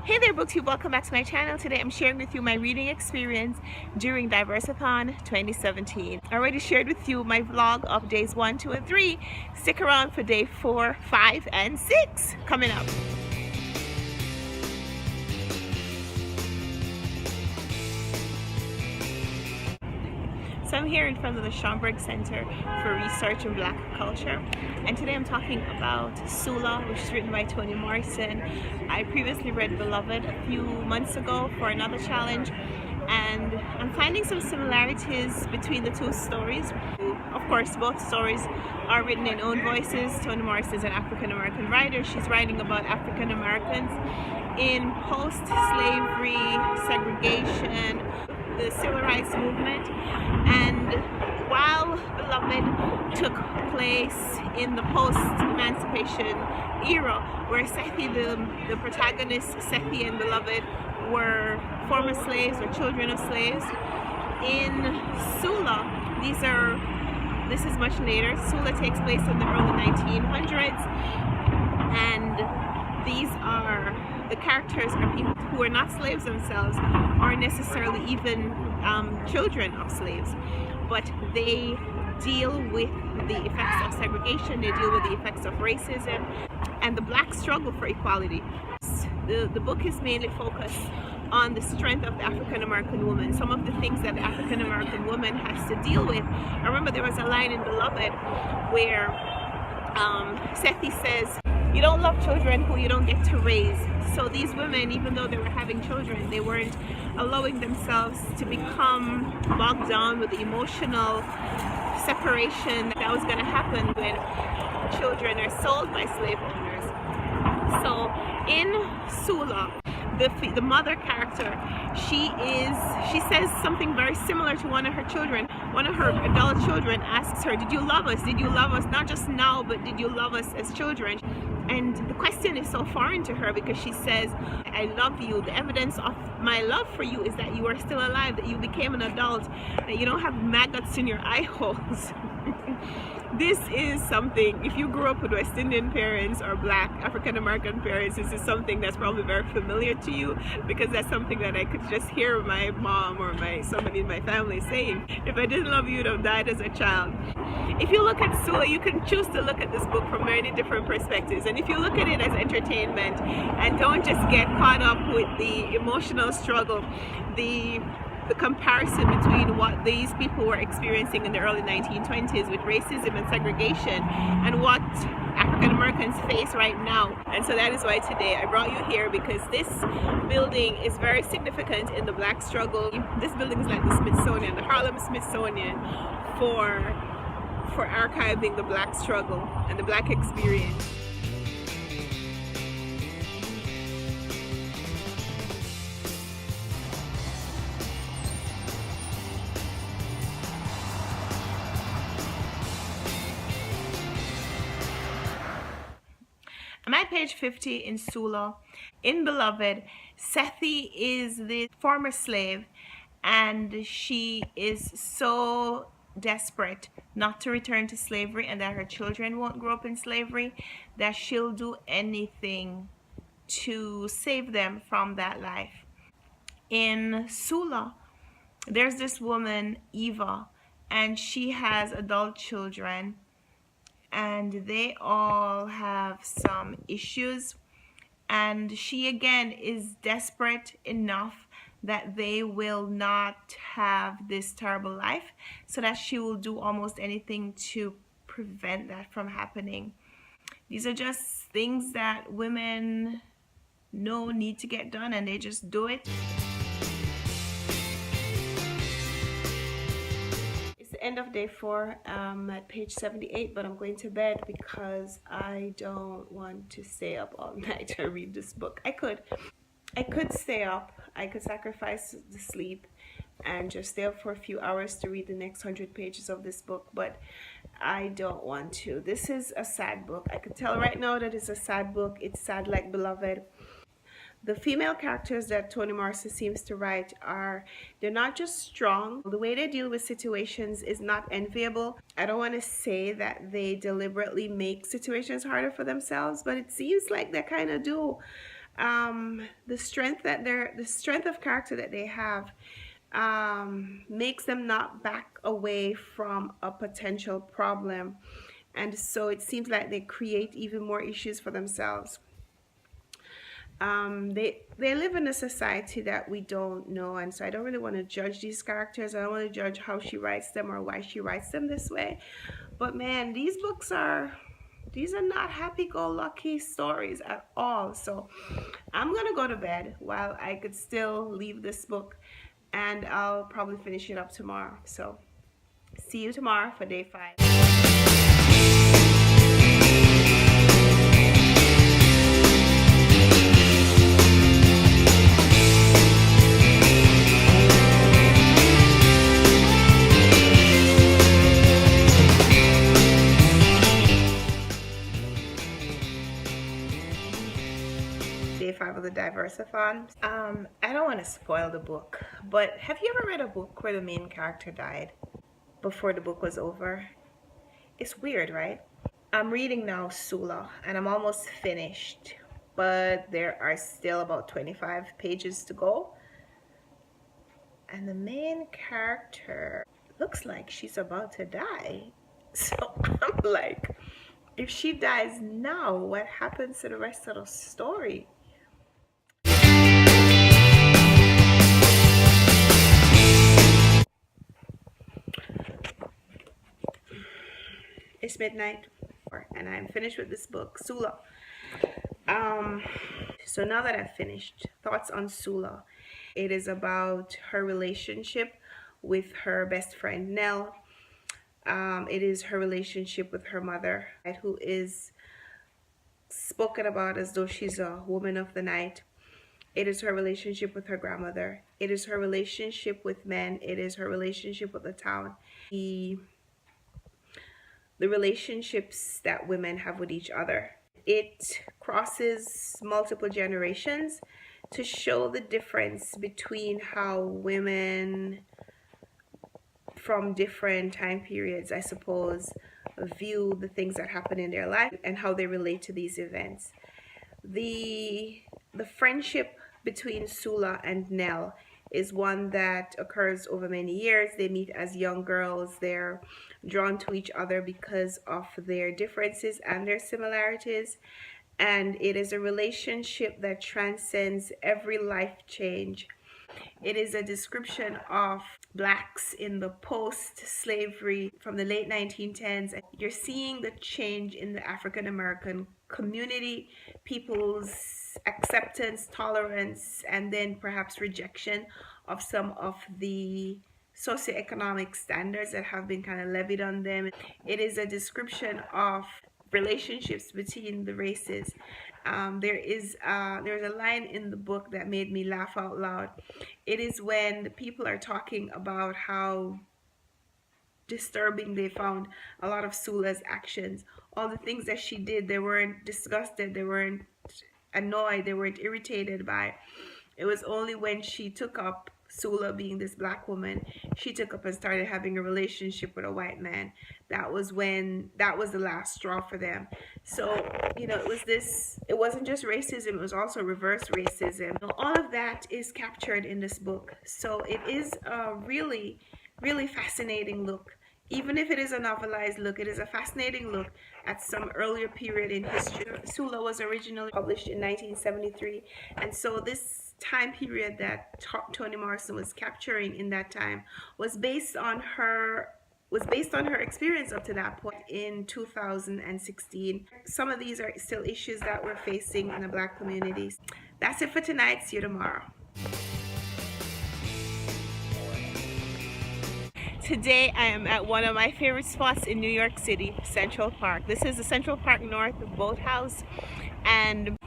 Hey there booktube, welcome back to my channel. Today I'm sharing with you my reading experience during DiverseAthon 2017. I already shared with you my vlog of days 1, 2, and 3. Stick around for day 4, 5, and 6 coming up. So I'm here in front of the Schomburg Center for Research in Black Culture, and today I'm talking about Sula, which is written by Toni Morrison. I previously read Beloved a few months ago for another challenge, and I'm finding some similarities between the two stories. Of course, both stories are written in own voices. Toni Morrison is an African-American writer. She's writing about African Americans in post-slavery segregation, the civil rights movement, and while Beloved took place in the post-emancipation era, where Sethi, the protagonist, Sethi and Beloved, were former slaves or children of slaves, in Sula, this is much later. Sula takes place in the early 1900s, and these are the characters are people who are not slaves themselves, aren't necessarily even children of slaves, but they deal with the effects of segregation, they deal with the effects of racism and the black struggle for equality. The book is mainly focused on the strength of the African American woman, some of the things that the African American woman has to deal with. I remember there was a line in Beloved where Sethi says, "You don't love children who you don't get to raise." So these women, even though they were having children, they weren't allowing themselves to become bogged down with the emotional separation that was going to happen when children are sold by slave owners. So in Sula, the mother character, she says something very similar to one of her children. One of her adult children asks her, "Did you love us? Did you love us? Not just now, but did you love us as children?" And the question is so foreign to her because she says, "I love you. The evidence of my love for you is that you are still alive, that you became an adult, that you don't have maggots in your eye holes." This is something, if you grew up with West Indian parents or black African American parents, this is something that's probably very familiar to you, because that's something that I could just hear my mom or somebody in my family saying. "If I didn't love you, you'd have died as a child." If you look at Sula, you can choose to look at this book from many different perspectives, and if you look at it as entertainment and don't just get caught up with the emotional struggle, the comparison between what these people were experiencing in the early 1920s with racism and segregation and what African Americans face right now. And so that is why today I brought you here, because this building is very significant in the black struggle. This building is like the Smithsonian, the Harlem Smithsonian, for archiving the black struggle and the black experience. I'm at page 50 in Sula. In Beloved, Sethi is the former slave, and she is so desperate not to return to slavery and that her children won't grow up in slavery that she'll do anything to save them from that life. In Sula, there's this woman, Eva, and she has adult children, and they all have some issues, and she again is desperate enough that they will not have this terrible life, so that she will do almost anything to prevent that from happening. These are just things that women know need to get done, and they just do it. End of day 4. At page 78, but I'm going to bed because I don't want to stay up all night to read this book. I could stay up, I could sacrifice the sleep and just stay up for a few hours to read the next 100 pages of this book, but I don't want to. This is a sad book. I could tell right now that it's a sad book. It's sad like Beloved. The female characters that Toni Morrison seems to write they're not just strong. The way they deal with situations is not enviable. I don't want to say that they deliberately make situations harder for themselves, but it seems like they kind of do. the strength of character that they have makes them not back away from a potential problem, and so it seems like they create even more issues for themselves. They live in a society that we don't know, and so I don't really want to judge these characters. I don't want to judge how she writes them or why she writes them this way. But man, these are not happy-go-lucky stories at all. So I'm gonna go to bed while I could still leave this book, and I'll probably finish it up tomorrow. So see you tomorrow for day 5. Day 5 of the DiverseAthon. I don't want to spoil the book, but have you ever read a book where the main character died before the book was over? It's weird, right? I'm reading now Sula, and I'm almost finished, but there are still about 25 pages to go. And the main character looks like she's about to die. So I'm like, if she dies now, what happens to the rest of the story? It's midnight, and I'm finished with this book, Sula. So now that I've finished, thoughts on Sula. It is about her relationship with her best friend Nell. It is her relationship with her mother, who is spoken about as though she's a woman of the night. It is her relationship with her grandmother. It is her relationship with men. It is her relationship with the town. The relationships that women have with each other. It crosses multiple generations to show the difference between how women from different time periods, I suppose, view the things that happen in their life and how they relate to these events. The friendship between Sula and Nell is one that occurs over many years. They meet as young girls. They're drawn to each other because of their differences and their similarities. And it is a relationship that transcends every life change. It is a description of blacks in the post-slavery from the late 1910s. You're seeing the change in the African American community, people's acceptance, tolerance, and then perhaps rejection of some of the socioeconomic standards that have been kind of levied on them. It is a description of relationships between the races. There's a line in the book that made me laugh out loud. It is when the people are talking about how disturbing they found a lot of Sula's actions. All the things that she did, they weren't disgusted, they weren't annoyed, they weren't irritated by. It was only when she took up, Sula being this black woman, she took up and started having a relationship with a white man. That was the last straw for them. So, it wasn't just racism, it was also reverse racism. All of that is captured in this book. So it is a really, really fascinating look. Even if it is a novelized look, it is a fascinating look at some earlier period in history. Sula was originally published in 1973, and so this time period that Toni Morrison was capturing in that time was based on her experience up to that point in 2016. Some of these are still issues that we're facing in the black communities. That's it for tonight. See you tomorrow. Today I am at one of my favorite spots in New York City, Central Park. This is the Central Park North Boathouse, and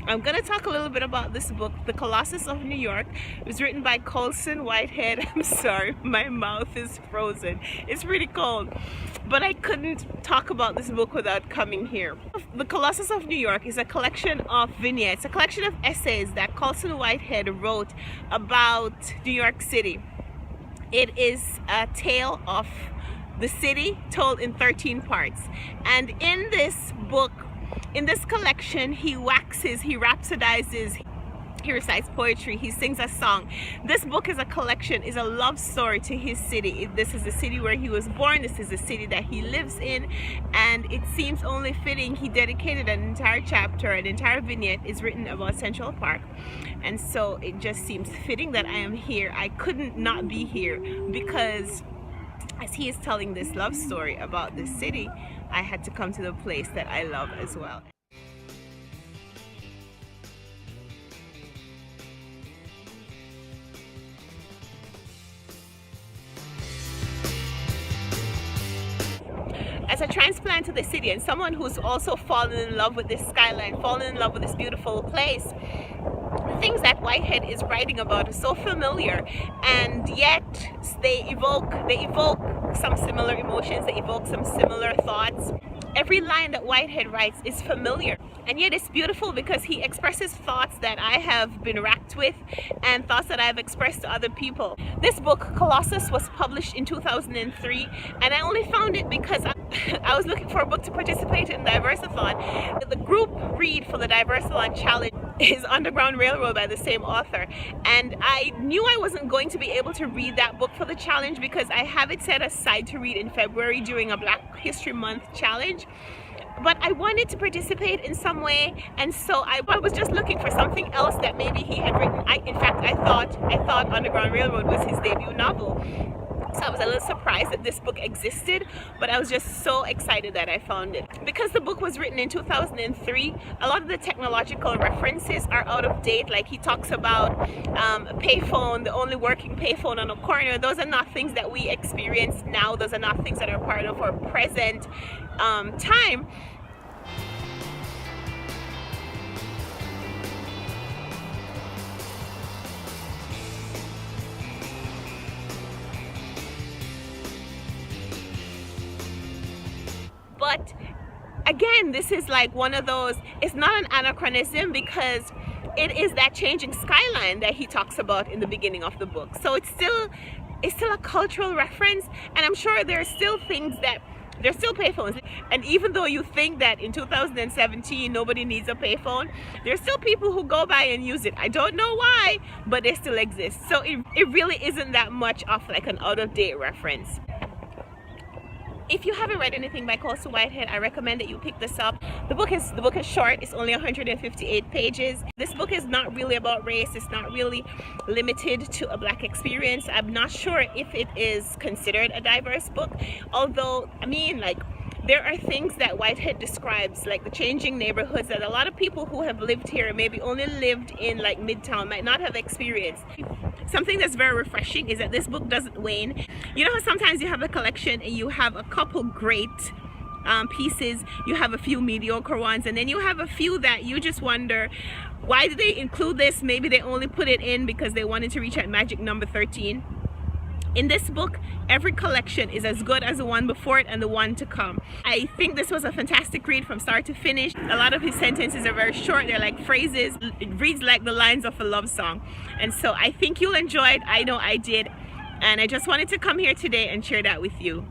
I'm going to talk a little bit about this book, The Colossus of New York. It was written by Colson Whitehead. I'm sorry, my mouth is frozen. It's really cold. But I couldn't talk about this book without coming here. The Colossus of New York is a collection of vignettes, a collection of essays that Colson Whitehead wrote about New York City. It is a tale of the city told in 13 parts. And in this book, In this collection, he waxes, he rhapsodizes, he recites poetry, he sings a song. This book is a collection, is a love story to his city. This is the city where he was born, this is the city that he lives in, and it seems only fitting he dedicated an entire chapter, an entire vignette is written about Central Park. And so it just seems fitting that I am here. I couldn't not be here because as he is telling this love story about this city, I had to come to the place that I love as well. As a transplant to the city and someone who's also fallen in love with this skyline, fallen in love with this beautiful place, the things that Whitehead is writing about are so familiar, and yet they evoke some similar emotions, they evoke some similar thoughts. Every line that Whitehead writes is familiar, and yet it's beautiful because he expresses thoughts that I have been racked with and thoughts that I've expressed to other people. This book, Colossus, was published in 2003, and I only found it because I was looking for a book to participate in DiverseAthon. The group read for the DiverseAthon challenge is Underground Railroad by the same author, and I knew I wasn't going to be able to read that book for the challenge because I have it set aside to read in February during a Black History Month challenge. But I wanted to participate in some way, and so I was just looking for something else that maybe he had written. In fact, I thought Underground Railroad was his debut novel. So I was a little surprised that this book existed, but I was just so excited that I found it. Because the book was written in 2003, a lot of the technological references are out of date. Like he talks about a payphone, the only working payphone on a corner. Those are not things that we experience now. Those are not things that are part of our present time. But again, this is like one of those, it's not an anachronism because it is that changing skyline that he talks about in the beginning of the book. So it's still a cultural reference, and I'm sure there are still things that, there's still payphones. And even though you think that in 2017 nobody needs a payphone, there's still people who go by and use it. I don't know why, but they still exist. So it really isn't that much of like an out-of-date reference. If you haven't read anything by Colson Whitehead, I recommend that you pick this up. The book is short. It's only 158 pages. This book is not really about race. It's not really limited to a Black experience. I'm not sure if it is considered a diverse book, although, I mean, like, there are things that Whitehead describes, like the changing neighborhoods that a lot of people who have lived here, maybe only lived in like Midtown, might not have experienced. Something that's very refreshing is that this book doesn't wane. You know how sometimes you have a collection and you have a couple great pieces, you have a few mediocre ones, and then you have a few that you just wonder, why did they include this? Maybe they only put it in because they wanted to reach that magic number 13. In this book, every collection is as good as the one before it and the one to come. I think this was a fantastic read from start to finish. A lot of his sentences are very short. They're like phrases. It reads like the lines of a love song. And so I think you'll enjoy it. I know I did. And I just wanted to come here today and share that with you.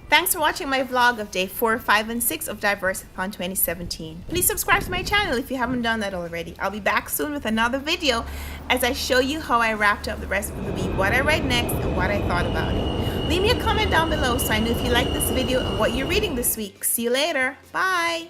Thanks for watching my vlog of day 4, 5, and 6 of DiverseAthon 2017. Please subscribe to my channel if you haven't done that already. I'll be back soon with another video as I show you how I wrapped up the rest of the week, what I read next, and what I thought about it. Leave me a comment down below so I know if you like this video and what you're reading this week. See you later. Bye.